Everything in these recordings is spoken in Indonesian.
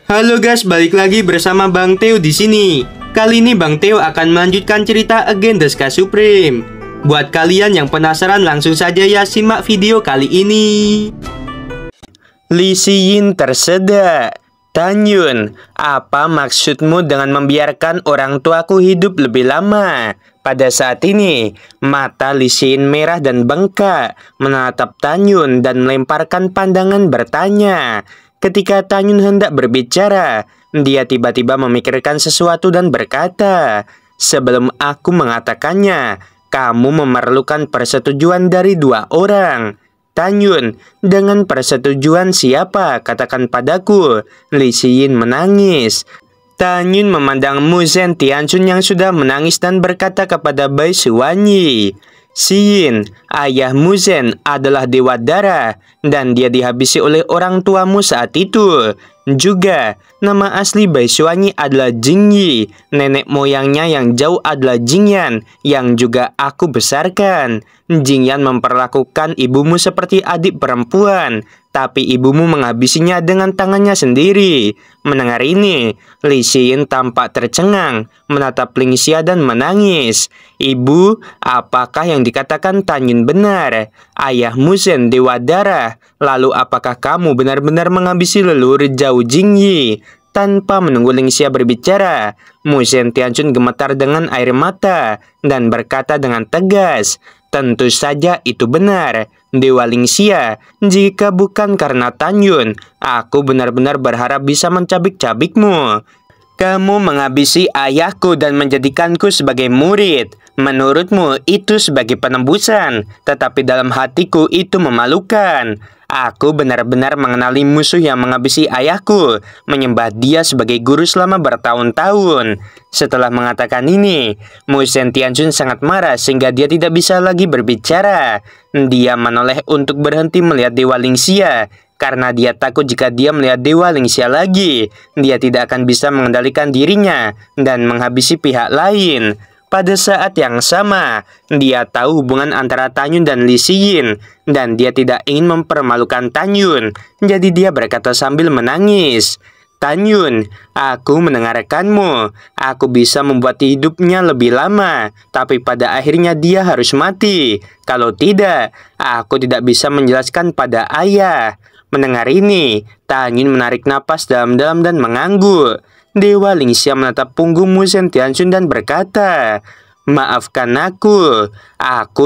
Halo guys, balik lagi bersama Bang Theo di sini. Kali ini Bang Theo akan melanjutkan cerita Again the Sky Supreme. Buat kalian yang penasaran, langsung saja ya simak video kali ini. Lee Si-yin tersedak. Tanyun, apa maksudmu dengan membiarkan orang tuaku hidup lebih lama? Pada saat ini, mata Lee Si-yin merah dan bengkak, menatap Tanyun dan melemparkan pandangan bertanya. Ketika Tanyun hendak berbicara, dia tiba-tiba memikirkan sesuatu dan berkata, "Sebelum aku mengatakannya, kamu memerlukan persetujuan dari dua orang." "Tanyun, dengan persetujuan siapa? Katakan padaku." Lee Si-yin menangis. Tanyun memandang Mu Zhen Tianchun yang sudah menangis dan berkata kepada Bai Suwanyi, "Si-yin, ayah Mu Zhen adalah dewa darah dan dia dihabisi oleh orang tuamu saat itu. Juga, nama asli Bai Suwanyi adalah Jingyi. Nenek moyangnya yang jauh adalah Jingyan, yang juga aku besarkan. Jingyan memperlakukan ibumu seperti adik perempuan, tapi ibumu menghabisinya dengan tangannya sendiri." Mendengar ini, Lee Si-yin tampak tercengang, menatap Lingxia dan menangis. "Ibu, apakah yang dikatakan Tanyun benar? Ayah Mu Zhen dewa darah. Lalu apakah kamu benar-benar menghabisi leluhur jauh Jingyi?" Tanpa menunggu Lingxia berbicara, Mu Zhen Tianchun gemetar dengan air mata dan berkata dengan tegas, "Tentu saja itu benar, Dewa Lingxia. Jika bukan karena Tanyun, aku benar-benar berharap bisa mencabik-cabikmu. Kamu menghabisi ayahku dan menjadikanku sebagai murid. Menurutmu itu sebagai penembusan, tetapi dalam hatiku itu memalukan. Aku benar-benar mengenali musuh yang menghabisi ayahku, menyembah dia sebagai guru selama bertahun-tahun." Setelah mengatakan ini, Mu Zhen Tianchun sangat marah sehingga dia tidak bisa lagi berbicara. Dia menoleh untuk berhenti melihat Dewa Lingxia, karena dia takut jika dia melihat Dewa Lingxia lagi, dia tidak akan bisa mengendalikan dirinya dan menghabisi pihak lain. Pada saat yang sama, dia tahu hubungan antara Tanyun dan Lee Si-yin, dan dia tidak ingin mempermalukan Tanyun. Jadi dia berkata sambil menangis, "Tanyun, aku mendengarkanmu. Aku bisa membuat hidupnya lebih lama, tapi pada akhirnya dia harus mati. Kalau tidak, aku tidak bisa menjelaskan pada ayah." Mendengar ini, Tanyun menarik napas dalam-dalam dan mengangguk. Dewa Lingxia menatap punggung Mu Zhen Tianchun dan berkata, "Maafkan aku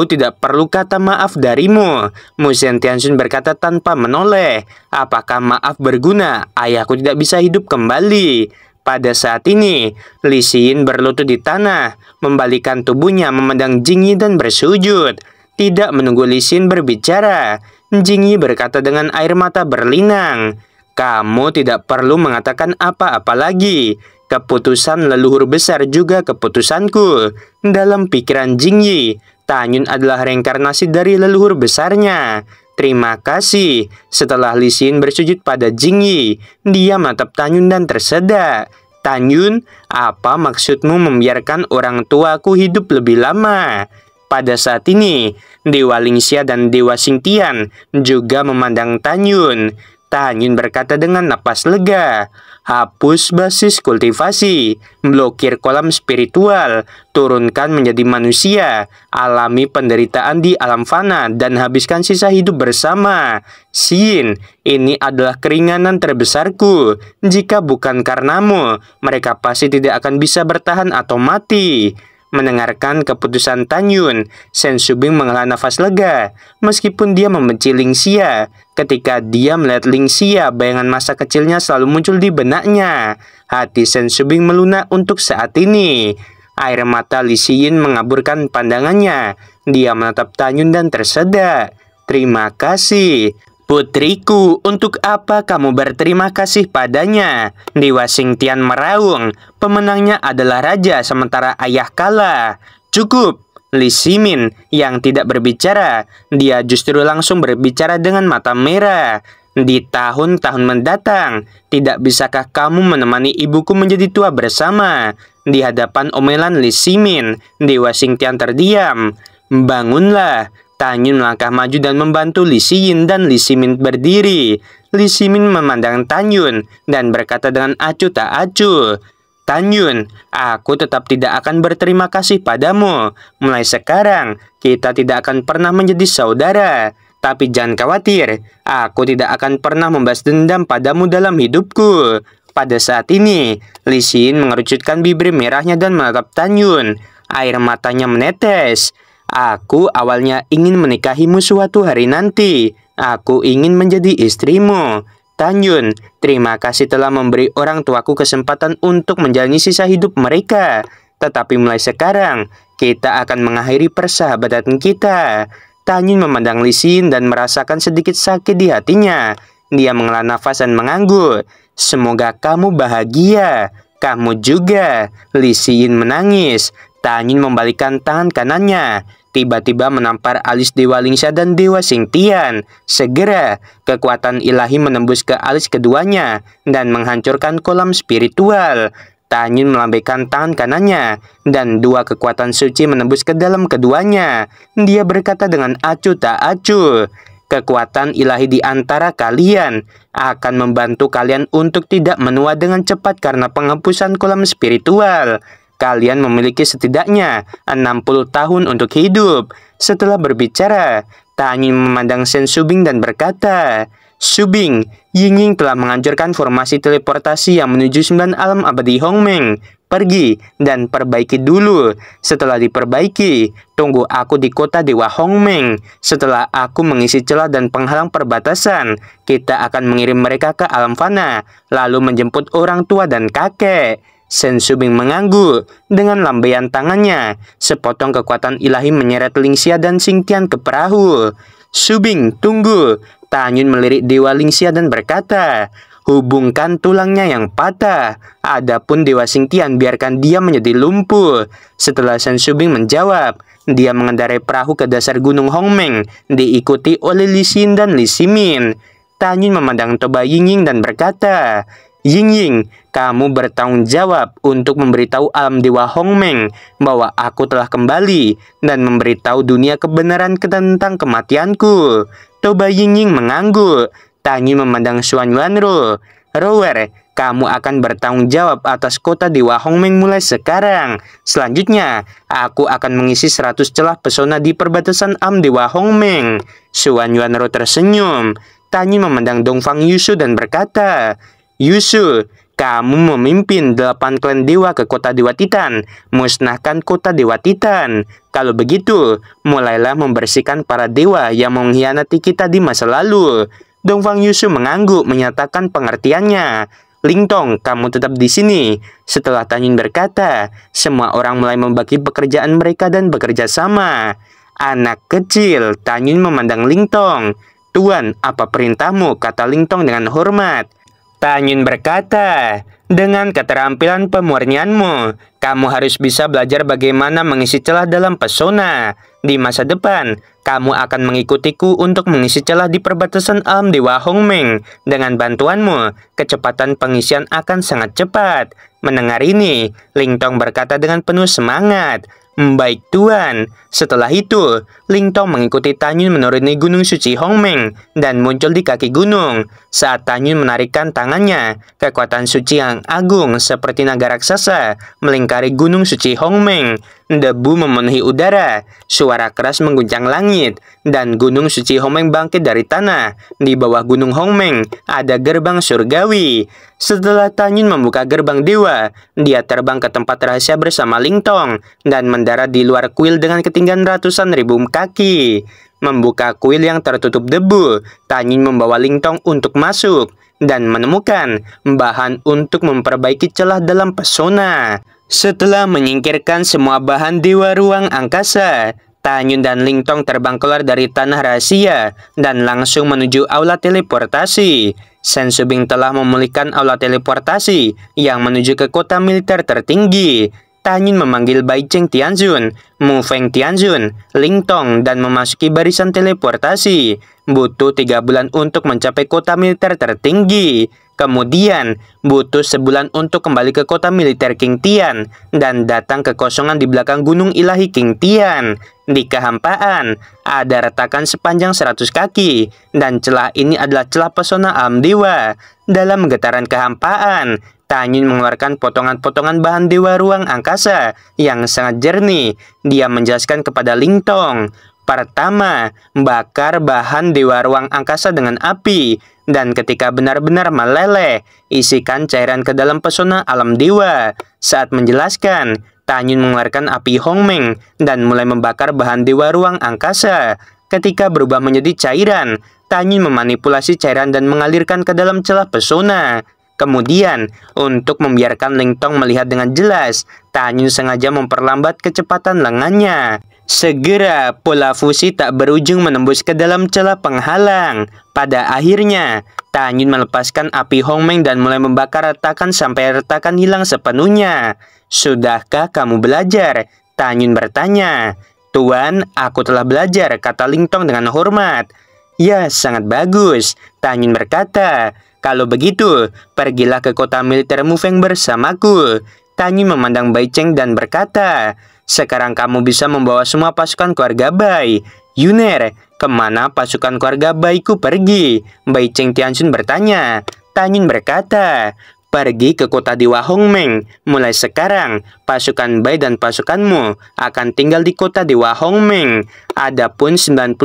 tidak perlu kata maaf darimu." Mu Zhen Tianchun berkata tanpa menoleh, "Apakah maaf berguna? Ayahku tidak bisa hidup kembali." Pada saat ini, Lee Si-yin berlutut di tanah, membalikan tubuhnya memandang Jingyi dan bersujud. Tidak menunggu Lee Si-yin berbicara, Jingyi berkata dengan air mata berlinang, "Kamu tidak perlu mengatakan apa-apa lagi. Keputusan leluhur besar juga keputusanku." Dalam pikiran Jingyi, Tanyun adalah reinkarnasi dari leluhur besarnya. "Terima kasih." Setelah Lee Si-yin bersujud pada Jingyi, dia menatap Tanyun dan tersedak. "Tanyun, apa maksudmu membiarkan orang tuaku hidup lebih lama?" Pada saat ini, Dewa Lingxia dan Dewa Xingtian juga memandang Tanyun. Tanyun berkata dengan napas lega, "Hapus basis kultivasi, blokir kolam spiritual, turunkan menjadi manusia, alami penderitaan di alam fana, dan habiskan sisa hidup bersama. Si-yin, ini adalah keringanan terbesarku. Jika bukan karenamu, mereka pasti tidak akan bisa bertahan atau mati." Mendengarkan keputusan Tanyun, Shen Shubing menghela nafas lega. Meskipun dia membenci Lingxia, ketika dia melihat Lingxia, bayangan masa kecilnya selalu muncul di benaknya. Hati Shen Shubing melunak untuk saat ini. Air mata Lee Si-yin mengaburkan pandangannya. Dia menatap Tanyun dan tersedak. "Terima kasih." "Putriku, untuk apa kamu berterima kasih padanya?" Dewa Xingtian meraung. "Pemenangnya adalah raja sementara ayah kalah." "Cukup." Lee Si-min yang tidak berbicara, dia justru langsung berbicara dengan mata merah. "Di tahun-tahun mendatang, tidak bisakah kamu menemani ibuku menjadi tua bersama?" Di hadapan omelan Lee Si-min, Dewa Xingtian terdiam. "Bangunlah." Tanyun melangkah maju dan membantu Li Xiyin dan Li Ximin berdiri. Li Ximin memandang Tanyun dan berkata dengan acuh tak acuh, "Tanyun, aku tetap tidak akan berterima kasih padamu. Mulai sekarang, kita tidak akan pernah menjadi saudara. Tapi jangan khawatir, aku tidak akan pernah membalas dendam padamu dalam hidupku." Pada saat ini, Li Xin mengerucutkan bibir merahnya dan menatap Tanyun. Air matanya menetes. "Aku awalnya ingin menikahimu suatu hari nanti. Aku ingin menjadi istrimu. Tanyun, terima kasih telah memberi orang tuaku kesempatan untuk menjalani sisa hidup mereka. Tetapi mulai sekarang, kita akan mengakhiri persahabatan kita." Tanyun memandang Li Xin dan merasakan sedikit sakit di hatinya. Dia menghela nafas dan mengangguk. "Semoga kamu bahagia. Kamu juga." Li Xin menangis. Tanyun membalikkan tangan kanannya. Tiba-tiba menampar alis Dewa Lingsha dan Dewa Xingtian. Segera, kekuatan ilahi menembus ke alis keduanya dan menghancurkan kolam spiritual. Tanyun melambaikan tangan kanannya dan dua kekuatan suci menembus ke dalam keduanya. Dia berkata dengan acuh tak acuh, "Kekuatan ilahi di antara kalian akan membantu kalian untuk tidak menua dengan cepat karena penghapusan kolam spiritual. Kalian memiliki setidaknya 60 tahun untuk hidup." Setelah berbicara, Tanyun memandang Shen Shubing dan berkata, "Shubing, Yingying telah menghancurkan formasi teleportasi yang menuju 9 alam abadi Hongmeng. Pergi dan perbaiki dulu. Setelah diperbaiki, tunggu aku di kota Dewa Hongmeng. Setelah aku mengisi celah dan penghalang perbatasan, kita akan mengirim mereka ke alam fana, lalu menjemput orang tua dan kakek." Shen Shubing mengangguk. Dengan lambaian tangannya, sepotong kekuatan ilahi menyeret Lingxia dan Xingtian ke perahu. "Shubing, tunggu." Tanyun melirik Dewa Lingxia dan berkata, "Hubungkan tulangnya yang patah. Adapun Dewa Xingtian, biarkan dia menjadi lumpuh." Setelah Shen Shubing menjawab, dia mengendarai perahu ke dasar gunung Hongmeng, diikuti oleh Li Xin dan Li Ximin. Tanyun memandang Toba Yingying dan berkata, "Yingying, kamu bertanggung jawab untuk memberitahu alam Dewa Hongmeng bahwa aku telah kembali dan memberitahu dunia kebenaran tentang kematianku." Toba Yingying mengangguk. Tanyun memandang Xuan Yuanro. "Rower, kamu akan bertanggung jawab atas kota Dewa Hongmeng mulai sekarang. Selanjutnya, aku akan mengisi 100 celah pesona di perbatasan alam Dewa Hongmeng." Xuan Yuanro tersenyum. Tanyun memandang Dongfang Yushu dan berkata, "Yushu, kamu memimpin 8 klan dewa ke kota Dewa Titan. Musnahkan kota Dewa Titan. Kalau begitu, mulailah membersihkan para dewa yang mengkhianati kita di masa lalu." Dongfang Yushu mengangguk menyatakan pengertiannya. "Lingtong, kamu tetap di sini." Setelah Tanyun berkata, semua orang mulai membagi pekerjaan mereka dan bekerja sama. "Anak kecil," Tanyun memandang Lingtong. "Tuan, apa perintahmu?" kata Lingtong dengan hormat. Tanyun berkata, "Dengan keterampilan pemurnianmu, kamu harus bisa belajar bagaimana mengisi celah dalam pesona. Di masa depan, kamu akan mengikutiku untuk mengisi celah di perbatasan alam Dewa Hongmeng. Dengan bantuanmu, kecepatan pengisian akan sangat cepat." Mendengar ini, Lingtong berkata dengan penuh semangat, "Baik Tuan." Setelah itu, Lingtong mengikuti Tanyun menuruni Gunung Suci Hongmeng dan muncul di kaki gunung. Saat Tanyun menarikkan tangannya, kekuatan suci yang agung seperti naga raksasa melingkari Gunung Suci Hongmeng. Debu memenuhi udara, suara keras mengguncang langit, dan Gunung Suci Hongmeng bangkit dari tanah. Di bawah Gunung Hongmeng ada gerbang surgawi. Setelah Tanyun membuka gerbang dewa, dia terbang ke tempat rahasia bersama Lingtong dan mendarat di luar kuil dengan ketinggian ratusan ribu kaki. Membuka kuil yang tertutup debu, Tanyun membawa Lingtong untuk masuk dan menemukan bahan untuk memperbaiki celah dalam pesona. Setelah menyingkirkan semua bahan dewa ruang angkasa, Tanyun dan Lingtong terbang keluar dari tanah rahasia dan langsung menuju aula teleportasi. Shen Shubing telah memulihkan aula teleportasi yang menuju ke kota militer tertinggi. Tanyun memanggil Bai Cheng Tianzun, Mu Feng Tianzun, Lingtong, dan memasuki barisan teleportasi. Butuh 3 bulan untuk mencapai kota militer tertinggi. Kemudian, butuh sebulan untuk kembali ke kota militer King Tian dan datang ke kekosongan di belakang gunung ilahi King Tian. Di kehampaan, ada retakan sepanjang 100 kaki, dan celah ini adalah celah pesona alam dewa. Dalam getaran kehampaan, Tan Yun mengeluarkan potongan-potongan bahan dewa ruang angkasa yang sangat jernih. Dia menjelaskan kepada Ling Tong. Pertama, bakar bahan dewa ruang angkasa dengan api, dan ketika benar-benar meleleh, isikan cairan ke dalam pesona alam dewa. Saat menjelaskan, Tan Yun mengeluarkan api Hongmeng dan mulai membakar bahan dewa ruang angkasa. Ketika berubah menjadi cairan, Tan Yun memanipulasi cairan dan mengalirkan ke dalam celah pesona. Kemudian, untuk membiarkan Ling Tong melihat dengan jelas, Tan Yun sengaja memperlambat kecepatan lengannya. Segera, pola fusi tak berujung menembus ke dalam celah penghalang. Pada akhirnya, Tan Yun melepaskan api Hongmeng dan mulai membakar retakan sampai retakan hilang sepenuhnya. Sudahkah kamu belajar? Tan Yun bertanya. Tuan, aku telah belajar, kata Ling Tong dengan hormat. Ya, sangat bagus, Tan Yun berkata. Kalau begitu, pergilah ke kota militer Mufeng bersamaku. Tan Yun memandang Bai Cheng dan berkata, sekarang kamu bisa membawa semua pasukan keluarga Bai. Yuner, kemana pasukan keluarga Baiku pergi? Bai Cheng Tianxun bertanya. Tan Yun berkata, pergi ke kota Dewa Hongmeng. Mulai sekarang, pasukan Bai dan pasukanmu akan tinggal di kota Dewa Hongmeng. Adapun 98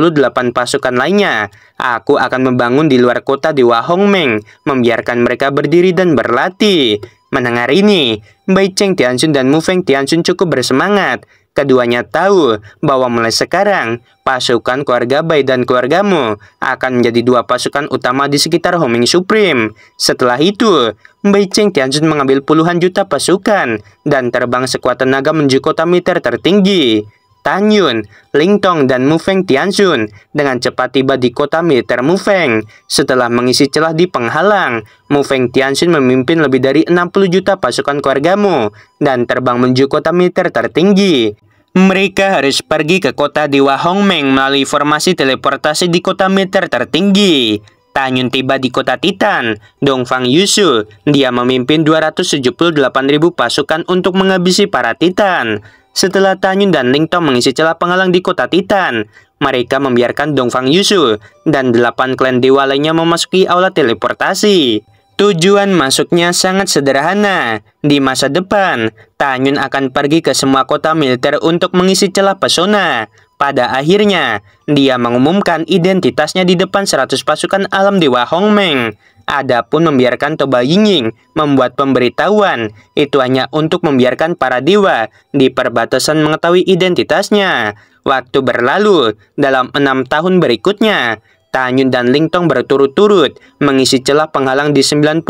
pasukan lainnya, aku akan membangun di luar kota Dewa Hongmeng, membiarkan mereka berdiri dan berlatih. Mendengar ini, Bai Cheng Tianxun dan Mufeng Tianxun cukup bersemangat. Keduanya tahu bahwa mulai sekarang, pasukan keluarga Bai dan keluargamu akan menjadi dua pasukan utama di sekitar Homing Supreme. Setelah itu, Bai Cheng Tianxun mengambil puluhan juta pasukan dan terbang sekuat tenaga menuju kota militer tertinggi. Tan Yun, Ling Tong, dan Mufeng Tianxun dengan cepat tiba di kota militer Mufeng. Setelah mengisi celah di penghalang, Mufeng Tianxun memimpin lebih dari 60 juta pasukan keluargamu dan terbang menuju kota militer tertinggi. Mereka harus pergi ke kota Dewa Hongmeng melalui formasi teleportasi di kota militer tertinggi. Tan Yun tiba di kota Titan. Dongfang Yushu, dia memimpin 278.000 pasukan untuk menghabisi para Titan. Setelah Tan Yun dan Ling Tong mengisi celah penghalang di kota Titan, mereka membiarkan Dongfang Yushu dan 8 klan dewa lainnya memasuki aula teleportasi. Tujuan masuknya sangat sederhana. Di masa depan, Tan Yun akan pergi ke semua kota militer untuk mengisi celah pesona. Pada akhirnya, dia mengumumkan identitasnya di depan 100 pasukan alam Dewa Hongmeng. Adapun membiarkan Toba Yingying membuat pemberitahuan, itu hanya untuk membiarkan para dewa di perbatasan mengetahui identitasnya. Waktu berlalu, dalam 6 tahun berikutnya, Tan Yun dan Ling Tong berturut-turut mengisi celah penghalang di 97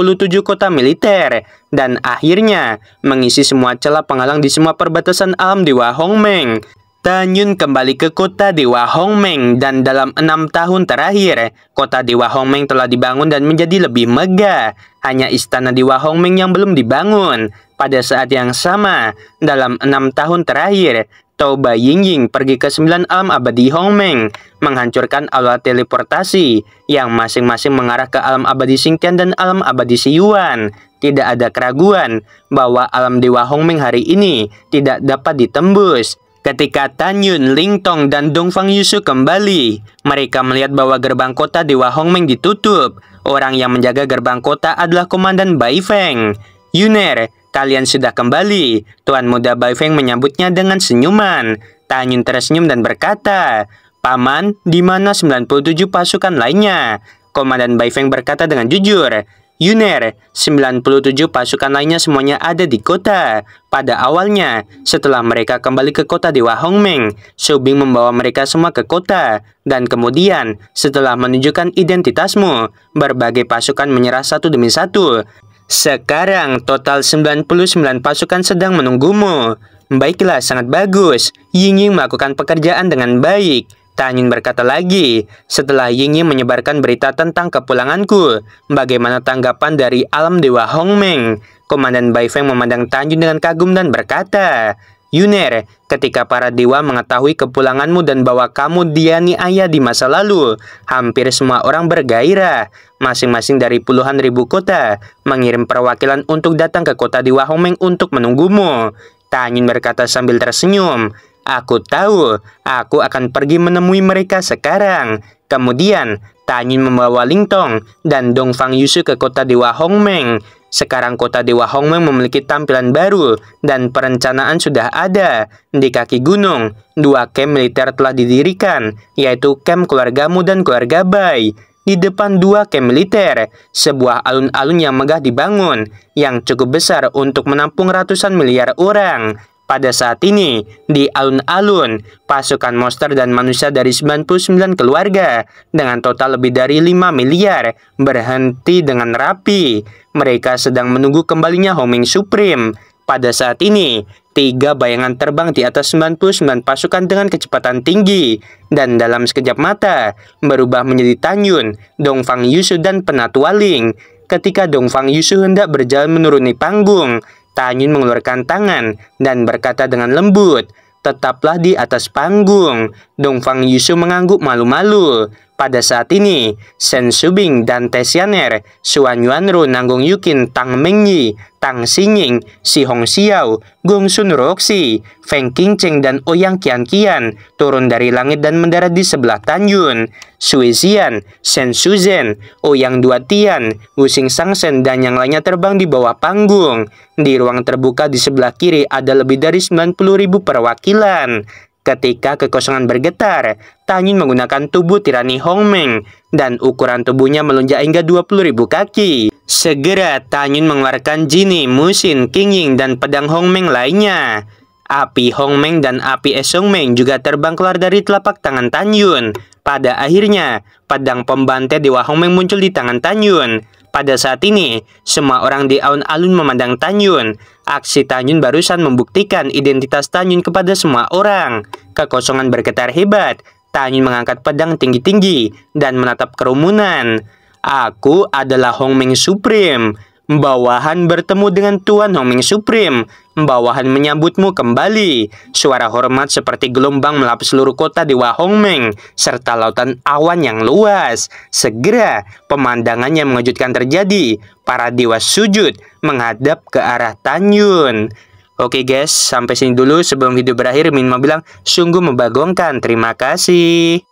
kota militer, dan akhirnya mengisi semua celah penghalang di semua perbatasan alam Dewa Hongmeng. Tan Yun kembali ke kota Dewa Hongmeng, dan dalam 6 tahun terakhir, kota Dewa Hongmeng telah dibangun dan menjadi lebih megah. Hanya istana Dewa Hongmeng yang belum dibangun. Pada saat yang sama, dalam 6 tahun terakhir, Toba Yingying pergi ke 9 alam abadi Hongmeng, menghancurkan aula teleportasi yang masing-masing mengarah ke alam abadi Xingtian dan alam abadi Xiyuan. Tidak ada keraguan bahwa alam Dewa Hongmeng hari ini tidak dapat ditembus. Ketika Tan Yun, Ling Tong, dan Dongfang Yushu kembali, mereka melihat bahwa gerbang kota Dewa Hongmeng ditutup. Orang yang menjaga gerbang kota adalah Komandan Bai Feng. Yuner, kalian sudah kembali. Tuan muda Bai Feng menyambutnya dengan senyuman. Tan Yun tersenyum dan berkata, Paman, di mana 97 pasukan lainnya? Komandan Bai Feng berkata dengan jujur, Yuner, 97 pasukan lainnya semuanya ada di kota. Pada awalnya, setelah mereka kembali ke kota Dewa Hongmeng, Su Bing membawa mereka semua ke kota. Dan kemudian, setelah menunjukkan identitasmu, berbagai pasukan menyerah satu demi satu. Sekarang, total 99 pasukan sedang menunggumu. Baiklah, sangat bagus. Yingying melakukan pekerjaan dengan baik. Tan Yun berkata lagi, setelah Yingying menyebarkan berita tentang kepulanganku, bagaimana tanggapan dari alam Dewa Hongmeng? Komandan Bai Feng memandang Tan Yun dengan kagum dan berkata, Yuner, ketika para dewa mengetahui kepulanganmu dan bahwa kamu dianiaya di masa lalu, hampir semua orang bergairah. Masing-masing dari puluhan ribu kota mengirim perwakilan untuk datang ke kota Dewa Hongmeng untuk menunggumu. Tanyun berkata sambil tersenyum, "Aku tahu, aku akan pergi menemui mereka sekarang." Kemudian, Tanyun membawa Lingtong dan Dongfang Yushu ke kota Dewa Hongmeng. Sekarang kota Dewa Hongmeng memiliki tampilan baru dan perencanaan sudah ada. Di kaki gunung, 2 camp militer telah didirikan, yaitu camp keluargamu dan keluarga Bai. Di depan 2 camp militer, sebuah alun-alun yang megah dibangun, yang cukup besar untuk menampung ratusan miliar orang. Pada saat ini, di alun-alun, pasukan monster dan manusia dari 99 keluarga dengan total lebih dari 5 miliar berhenti dengan rapi. Mereka sedang menunggu kembalinya Hongmeng Supreme. Pada saat ini, 3 bayangan terbang di atas 99 pasukan dengan kecepatan tinggi, dan dalam sekejap mata berubah menjadi Tanyun, Dongfang Yushu, dan Penatua Ling. Ketika Dongfang Yushu hendak berjalan menuruni panggung, Tanyun mengeluarkan tangan dan berkata dengan lembut, "Tetaplah di atas panggung." Dongfang Yushu mengangguk malu-malu. Pada saat ini, Shen Shubing dan Tessianer, Xuan Yuanru, Nanggong Yukin, Tang Mengyi, Tang Xinging, Si Hong Xiao, Gong Sun Roxi, Feng Qingcheng, dan Ouyang Qianqian turun dari langit dan mendarat di sebelah Tanyun. Sui Xian, Shen Shuzhen, Ouyang Duatian, Wuxing Shangsen, dan yang lainnya terbang di bawah panggung. Di ruang terbuka di sebelah kiri ada lebih dari 90.000 perwakilan. Ketika kekosongan bergetar, Tanyun menggunakan tubuh tirani Hongmeng, dan ukuran tubuhnya melonjak hingga 20.000 kaki. Segera Tanyun mengeluarkan Jini, Musin, Qingying, dan pedang Hongmeng lainnya. Api Hongmeng dan api es Hongmeng juga terbang keluar dari telapak tangan Tanyun. Pada akhirnya, pedang pembantai Dewa Hongmeng muncul di tangan Tanyun. Pada saat ini, semua orang di alun-alun memandang Tanyun. Aksi Tanyun barusan membuktikan identitas Tanyun kepada semua orang. Kekosongan bergetar hebat. Tanyun mengangkat pedang tinggi-tinggi dan menatap kerumunan. "Aku adalah Hongmeng Supreme." Bawahan bertemu dengan Tuan Hongmeng Supreme. Bawahan menyambutmu kembali. Suara hormat seperti gelombang melapis seluruh kota Dewa Hongmeng, serta lautan awan yang luas. Segera, pemandangan yang mengejutkan terjadi. Para dewa sujud menghadap ke arah Tanyun. Oke guys, sampai sini dulu. Sebelum video berakhir, Min mau bilang sungguh membagongkan. Terima kasih.